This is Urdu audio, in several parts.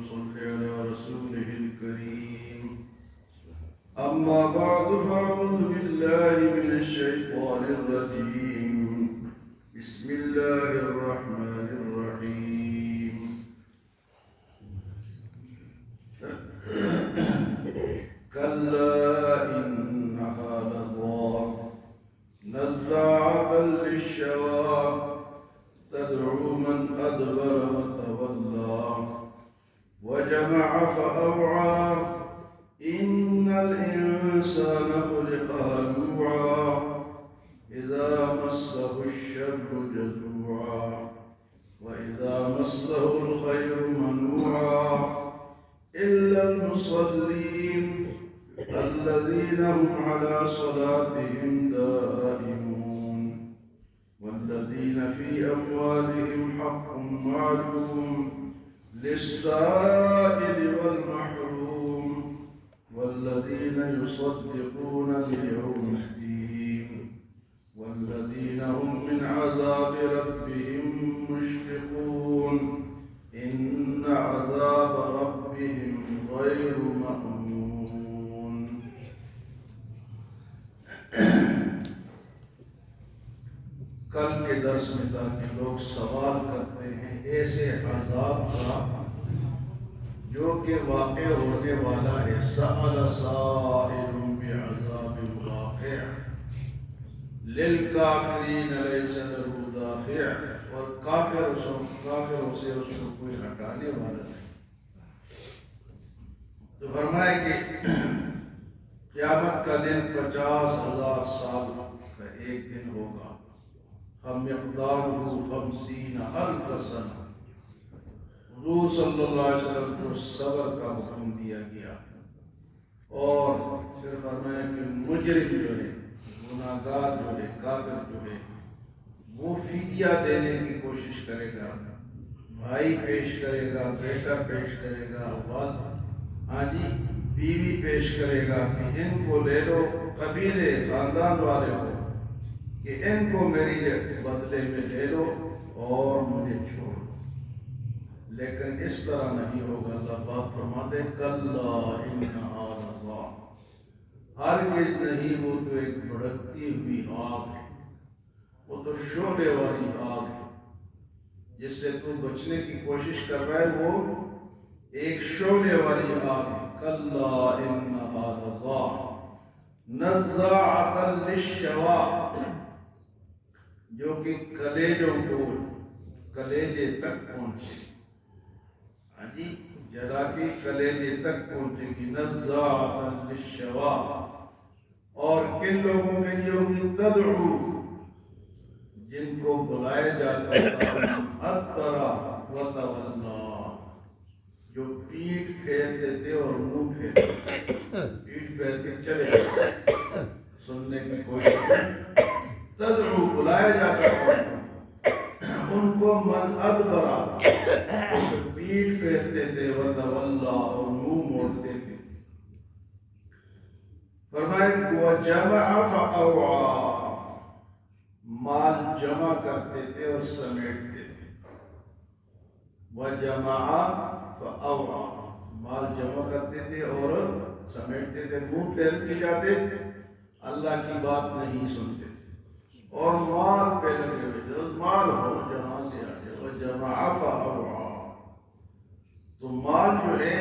والصلح على رسوله الكريم. أما بعد فأعوذ بالله من الشيطان الرجيم. بسم الله الرحمن الرحيم. كلا إنها لظى نزاعة للشوى تدعو من أدبر وتولى وجمع فأوعى إن الإنسان خلق هلوعا إذا مسه الشر جزوعا وإذا مسه الخير منوعا إلا المصلين الذين هم على صلاتهم دائمون والذين في أموالهم حق معلوم للسائل والمحروم والذين يصدقون بيوم الدين والذين هم من عذاب ربهم مشفقون إن عذاب ربهم غير مأمون. کل کے درس میں تاکہ لوگ سوال کرتے ہیں ایسے عذاب کا جو کہ واقع ہونے والا ہے. سأل سائل بعذاب واقع للکافرین لیس له دافع. اور کافروں سے اس کو کوئی ہٹانے والا نہیں. تو فرمائے کہ قیامت کا دن 50,000 سال کا ایک دن ہوگا. ہم مقدارہ 50,000 سنہ. حضور صلی اللہ علیہ وسلم کو صبر کا حکم دیا گیا اور پھر فرمایا کہ مجرم جو ہے، گناہگار جو ہے، کافر جو ہے، وہ فدیہ دینے کی کوشش کرے گا. بھائی پیش کرے گا، بیٹا پیش کرے گا، بیوی پیش کرے گا کہ ان کو لے لو، قبیلے خاندان والے ہو کہ ان کو میری بدلے میں لے لو اور مجھے چھوڑ. لیکن اس طرح نہیں ہوگا. اللہ پاک فرماتے کلا انہا لظی، ہرگز نہیں، وہ تو ایک بھڑکتی ہوئی آگ ہے، وہ تو شعلے والی آگ ہے. جس سے تو بچنے کی کوشش کر رہا ہے وہ ایک شعلے والی آگ ہے. کلا انہا لظی نزاعۃ للشوی، جو کہ کلیجوں کو کلیجے تک پہنچے. جلا کے کلیجے تک پہنچے گی. نزاعۃ للشوی. اور کن لوگوں کے لیے ہوگی؟ تدعو، جن کو بلایا جاتا تھا، ادبر وتولی، جو پیٹھ پھیرتے تھے اور منہ پھیرتے تھے. پیٹھ پھیر کے چلے جاتے، سننے کی کوشش. تدعو، بلایا جاتا تھا ان کو. من ادبرا، پیٹھ پھیرتے تھے، وتولی، اور منہ موڑتے تھے. فرمائے وجمع فاوعى، مال جمع کرتے تھے اور سمیٹتے تھے. وجمع فاوعى، مال جمع کرتے تھے اور سمیٹتے تھے. منہ پھیرتے جاتے، اللہ کی بات نہیں سنتے تھے اور مال پہ لگے ہوئے تھے. مال ہو جہاں سے آ جائے. وجمع فاوعى، تو مال جو ہے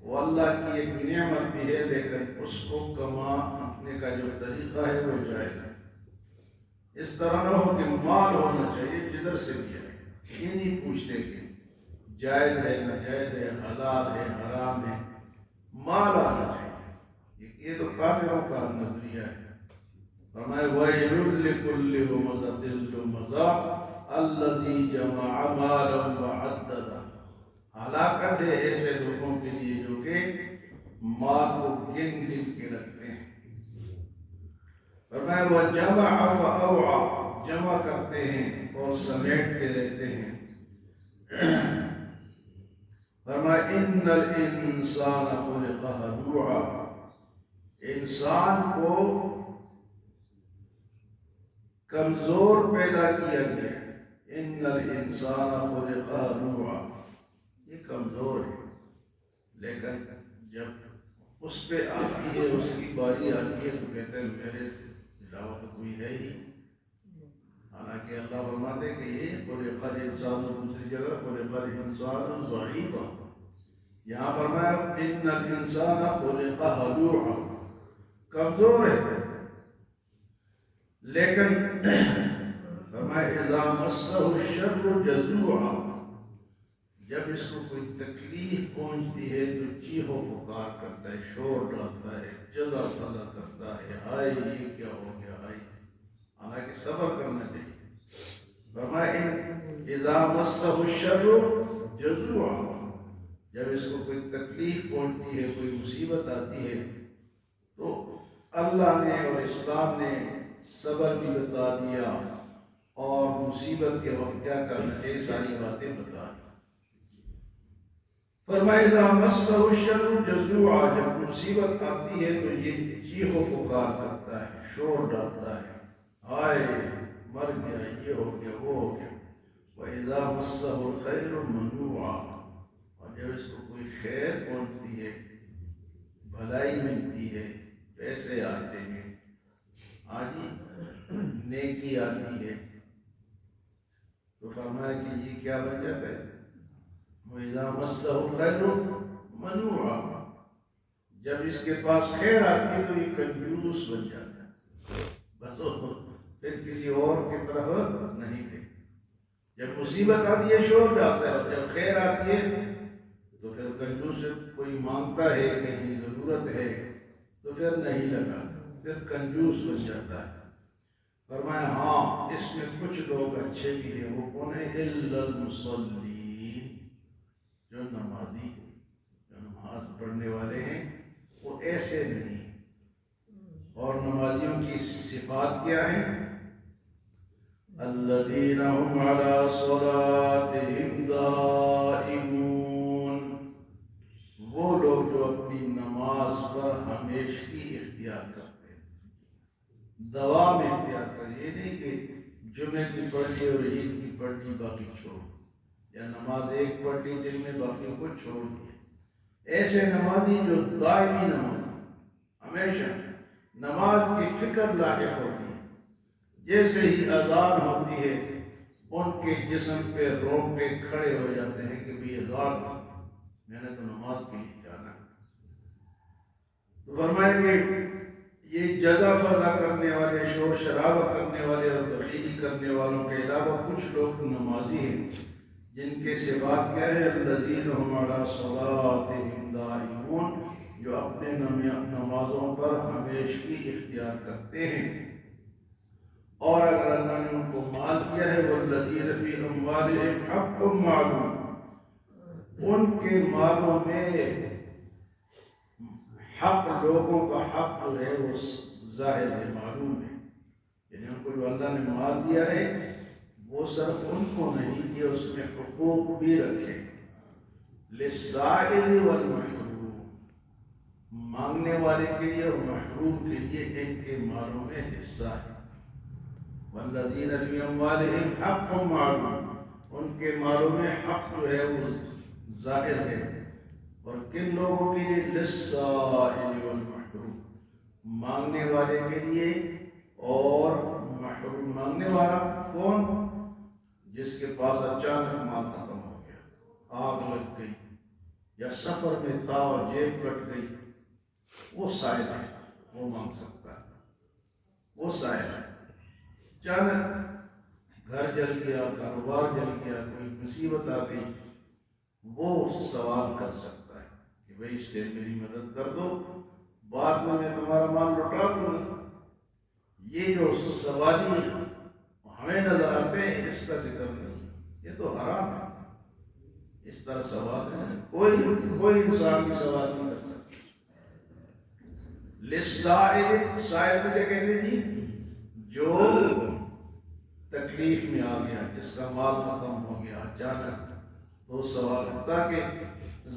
وہ اللہ کی ایک نعمت بھی ہے، لیکن اس کو کمانے کا جو طریقہ ہے وہ جائز ہے. اس طرح نہ ہو کہ مال ہونا چاہیے جدھر سے بھی آئے، یہ نہیں پوچھتے کہ جائز ہے ناجائز ہے، حلال ہے حرام ہے، مال آنا چاہیے. یہ تو کافروں کا نظریہ ہے. فرمائے وَيْلٌ لِكُلِّ هُمَزَةٍ لُمَزَةٍ الَّذِي جَمَعَ مَالًا وَعَدَّدَهُ. ہلاکت ہے ایسے لوگوں کے لیے جو کہ مال کو گن گن کے رکھتے ہیں. فرمایا وَجَمَعَ فَأَوْعَى، جمع کرتے ہیں اور سمیٹتے رہتے ہیں. فرمایا اِنَّ الْإِنسَانَ خُلِقَ هَلُوعًا، انسان کو کمزور پیدا کیا گیا. اِنَّ الْإِنسَانَ خُلِقَ هَلُوعًا، یہ کمزور ہے. لیکن جب اس پہ آتی ہے، اس کی باری آتی ہے تو کہتے ہیں میرے علاوہ تو کوئی ہے ہی. حالانکہ اللہ فرماتے کہ یہ خلق الانسان، دوسری جگہ خلق الانسان ضعیفا، یہاں فرمایا ان الانسان خلق ہلوعا، کمزور ہے. لیکن فرمایا اذا مسہ الشر جزوعا، جب اس کو کوئی تکلیف پہنچتی ہے تو چیخو پکار کرتا ہے، شور ڈالتا ہے، جزا فضا کرتا ہے، ہائے یہ کیا ہو گیا ہائے. حالانکہ صبر کرنا چاہیے. فرمایا اذا مسہ الشر جزوعا، جب اس کو کوئی تکلیف پہنچتی ہے، کوئی مصیبت آتی ہے تو اللہ نے اور اسلام نے صبر بھی بتا دیا اور مصیبت کے وقت کیا کرنا چاہیے ساری باتیں بتا دی. فرمایا اذا مسہ الشر جزوعا، جب مصیبت آتی ہے تو یہ چیخو پکار کرتا ہے، شور ڈالتا ہے، ہائے مر گیا، یہ ہو گیا وہ ہو گیا. وَإِذَا مَسَّهُ الْخَيْرُ مَنُوعًا، اور جب اس کو کوئی خیر پہنچتی ہے، بھلائی ملتی ہے، پیسے آتے ہیں، آجی نیکی آتی ہے، تو فرمایا کہ یہ کیا بن جاتا ہے؟ وَإِذَا مَسَّهُ الْخَيْرُ مَنُوعًا، جب اس کے پاس خیر آتی ہے تو یہ کنجوس بن جاتا ہے، بس پھر کسی اور کی طرف نہیں دے. جب مصیبت آتی ہے شور ڈالتا ہے، اور جب خیر آتی ہے تو پھر کنجوس سے کوئی مانگتا ہے، کہیں ضرورت ہے تو پھر نہیں لگا، پھر کنجوس بن جاتا ہے. فرمایا ہاں اس میں کچھ لوگ اچھے بھی ہیں، وہ کون ہیں؟ الا المصلین، جو نمازی، جو نماز پڑھنے والے ہیں وہ ایسے نہیں. اور نمازیوں کی صفات کیا ہیں؟ الذین هم علی صلاتهم دائمون، وہ لوگ جو اپنی نماز پر ہمیشگی اختیار کرتے ہیں، دوام اختیار کرتے. یہ نہیں کہ جمعے کی پڑھ لی اور عید کی پڑھ لی باقی چھوڑ، یا نماز ایک پڑھ لی دن میں باقی کو چھوڑ دیا. ایسے نمازی جو دائمی نماز، ہمیشہ نماز کی فکر لاحق ہوتی ہے، جیسے ہی اذان ہوتی ہے ان کے جسم پہ رونگٹے کھڑے ہو جاتے ہیں کہ بھی اذان، میں نے تو نماز کے لیے جانا. تو فرمایا کہ یہ جزا فضا کرنے والے، شور شرابہ کرنے والے اور بخیلی کرنے والوں کے علاوہ کچھ لوگ نمازی ہیں جن کے صفات کیا ہے؟ الذین هم علی صلاتهم دائمون، جو اپنے نمازوں پر ہمیشگی اختیار کرتے ہیں. اور اگر اللہ نے ان کو مال دیا ہے والذین فی اموالہم حق معلوم، ان کے مالوں میں حق، لوگوں کا حق جو ہے وہ ظاہر ہے، معلوم ہے. یعنی ان کو جو اللہ نے مال دیا ہے وہ صرف ان کو نہیں دیا، اس میں حقوق بھی رکھے. للسائل والمحروم، مانگنے والے کے لیے اور محروم کے لیے ان کے مالوں میں حصہ ہے. والذین فی اموالہم حق معلوم، ان کے مالوں میں حق جو ہے وہ ظاہر ہے. اور کن لوگوں کے لیے؟ للسائل والمحروم، مانگنے والے کے لیے اور محروم. مانگنے والا کون؟ جس کے پاس اچانک مال ختم ہو گیا، آگ لگ گئی، یا سفر میں تھا اور جیب کٹ گئی، وہ سائل ہے، وہ مانگ سکتا ہے، وہ سائل ہے. اچانک گھر جل گیا، کاروبار جل گیا، کوئی مصیبت آ گئی، وہ سوال کر سکتا ہے کہ بھائی اس ٹائم میری مدد کر دو، بعد میں تمہارا مال لوٹا دوں گا. یہ جو سوالی ہمیں نظر آتے ہیں اس کا ذکر نہیں، یہ تو حرام ہے. اس طرح سوال ہے، کوئی انسان بھی سوال نہیں کر سکتا. للسائل، سائل کسے کہتے ہیں جی؟ جو تکلیف میں آ گیا، جس کا مال ختم ہو گیا اچانک، تو سوال ہوتا کہ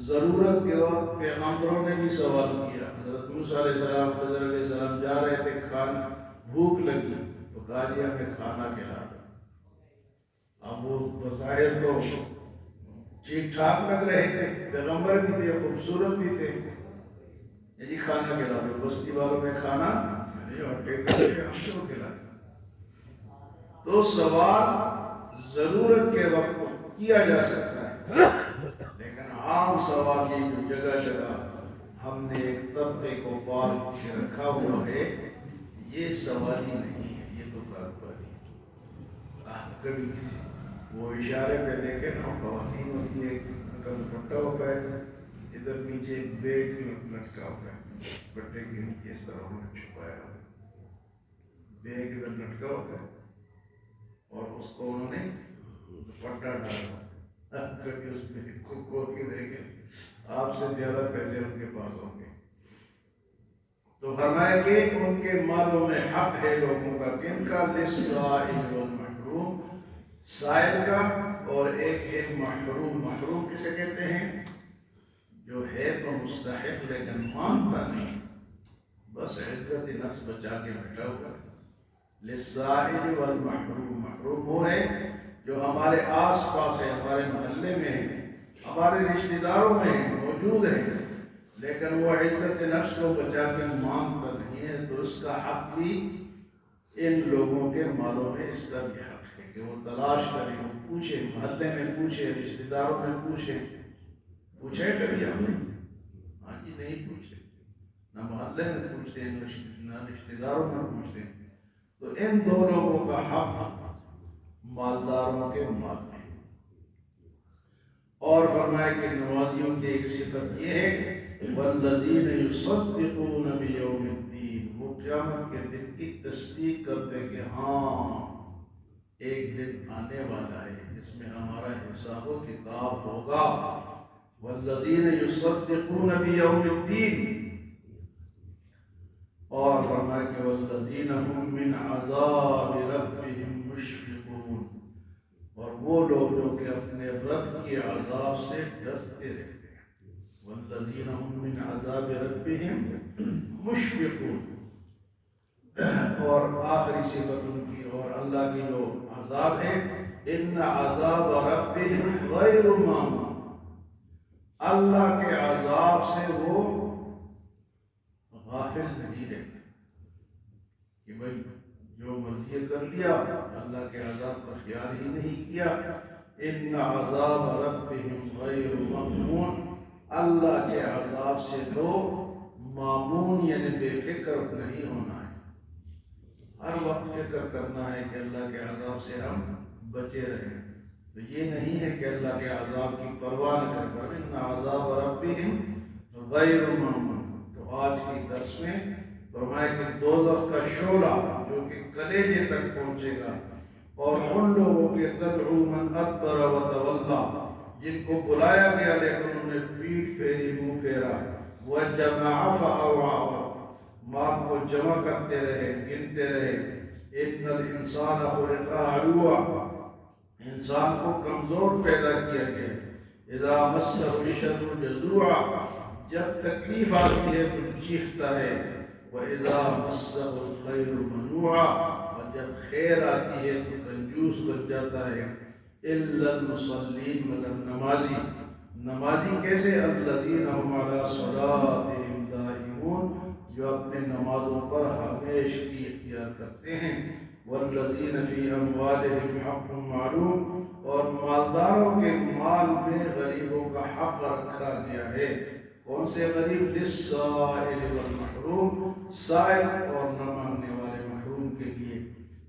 ضرورت کے وقت پیغمبروں نے بھی سوال کیا. حضرت موسیٰ علیہ السلام، خضر علیہ السلام جا رہے تھے، کھانا بھوک لگی تو کہا ہمیں کھانا کھلا دو. اب وہ بظاہر تو ٹھیک ٹھاک لگ رہے تھے، پیغمبر بھی تھے، خوبصورت بھی تھے، یعنی کھانا کھلا دو، بستی والوں میں کھانا ہم کیوں کھلائیں؟ تو سوال ضرورت کے وقت کیا جا سکتا ہے، لیکن عام سوال یہ جو جگہ جگہ ہم نے ایک طبقے کو پال کے رکھا ہوا ہے، یہ سوال ہی نہیں ہے، یہ تو کاروباری ہے۔ کبھی وہ اشارے پہ دیکھے نا، خواتین ہوتی ہے، ان کا دوپٹہ ہوتا ہے، ادھر نیچے ایک بیگ لٹکا ہوتا ہے، دوپٹے کے نیچے اس طرح انہوں نے چھپایا ہوا بیگ ادھر لٹکا ہوتا ہے، اور اس کو انہوں نے دوپٹہ ڈالا، کبھی اس بیگ کو کھول کے دیکھیں، آپ سے زیادہ پیسے ان کے پاس ہوں گے۔ تو فرمایا کہ ان کے مالوں میں حق ہے لوگوں کا، کن کا؟ للسائل والمحروم، سائل کا، اور ایک ہے محروم۔ محروم کسے کہتے ہیں؟ جو ہے تو مستحق لیکن مانتا نہیں، بس عزت نفس بچا کے بیٹھا ہوا ہے۔ للسائل والمحروم، محروم وہ ہے جو ہمارے آس پاس ہے، ہمارے محلے میں ہے، ہمارے رشتہ داروں میں ہے، موجود ہے، لیکن وہ عزت نفس کو بچا کے مانگتا نہیں ہے، تو اس کا حق بھی ان لوگوں کے مالوں میں اس کا بھی حق ہے کہ وہ تلاش کریں، وہ پوچھے، محلے میں پوچھے، رشتہ داروں میں پوچھے۔ پوچھے کبھی ہم نے؟ ہاں جی نہیں پوچھے، نہ محلے میں پوچھتے ہیں، نہ رشتہ داروں میں پوچھتے ہیں۔ تو ان دو لوگوں کا حق مالداروں کے مال میں۔ اور فرمایا کہ نمازیوں کی ایک صفت یہ ہے والذین یصدقون بیوم الدین، وہ قیامت کے دن کی تصدیق کرتے کہ ہاں ایک دن آنے والا ہے جس میں ہمارا حساب و کتاب ہوگا۔ والذین یصدقون بیوم الدین، اور فرمایا کہ والذین هم من عذاب ربهم مشفقون، اور وہ لوگ جو کہ اپنے رب کے عذاب سے ڈرتے رہتے ہیں۔ والذین هم من عذاب ربهم مشفقون، اور آخری صفت ان کی اور اللہ کی جو عذاب ہے، ان عذاب ربهم غیر مامون، اللہ کے عذاب سے وہ غافل نہیں رہتے کہ بھائی جو مرضی کر لیا، اللہ کے عذاب کا خیال ہی نہیں کیا۔ ان عذاب ربهم غیر مامون، اللہ کے عذاب سے تو مامون یعنی بے فکر نہیں ہونا ہے، ہر وقت فکر کرنا ہے کہ اللہ کے عذاب سے ہم بچے رہیں۔ تو یہ نہیں ہے کہ اللہ کے عذاب کی پرواہ نہ کریں، ان عذاب ربهم غیر مامون۔ تو آج کی درس میں فرمایا کہ دوزخ کا شعلہ جو کہ کلیجے تک پہنچے گا، اور ان لوگوں کے تدعو من ادبر و تولا، جن کو بلایا گیا لیکن انہوں نے پیٹھ پھیری، منہ پھیرا، وجمع فأوعى، مال کو جمع کرتے رہے، گنتے رہے۔ ان الانسان خلق هلوعا، انسان کو کمزور پیدا کیا گیا۔ اذا مسه الشر جزوعا، جب تکلیف آتی ہے تو چیختا ہے۔ وَإِذَا مَسَّهُ الْخَيْرُ مَنُوعًا، اور جب خیر آتی ہے تو کنجوس بن جاتا ہے۔ إِلَّا الْمُصَلِّينَ، مگر نمازی۔ نمازی کیسے؟ الَّذِينَ هُمْ عَلَىٰ صَلَاتِهِمْ دَائِمُونَ، جو اپنے نمازوں پر ہمیشگی اختیار کرتے ہیں۔ وَالَّذِينَ فِي أَمْوَالِهِمْ حَقٌّ مَّعْلُومٌ، اور مالداروں کے مال میں غریبوں کا حق رکھا گیا ہے۔ کون سے غریب؟ للسائل والمحروم، سائل اور نہ مانگنے والے محروم کے لیے۔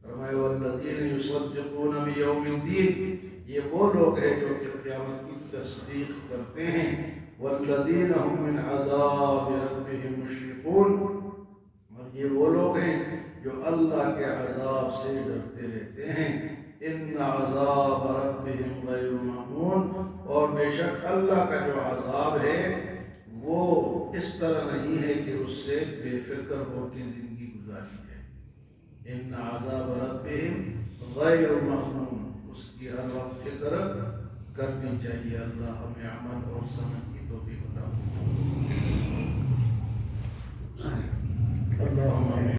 فرمایا والذین یصدقون بیوم الدین، یہ وہ لوگ ہیں جو کہ قیامت کی تصدیق کرتے ہیں۔ والذین هم من عذاب ربهم مشفقون، اور یہ وہ لوگ ہیں جو اللہ کے عذاب سے ڈرتے رہتے ہیں۔ ان عذاب ربهم غیر مامون، اور بے شک اللہ کا جو عذاب ہے وہ اس طرح نہیں ہے کہ اس سے بے فکر ہو کے زندگی گزاری ہے۔ ان عذاب ربهم غیر مامون، اس کی ہر وقت فکر کرنی چاہیے۔ اللہ ہمیں عمل اور سمجھ کی توفیق عطا فرمائے۔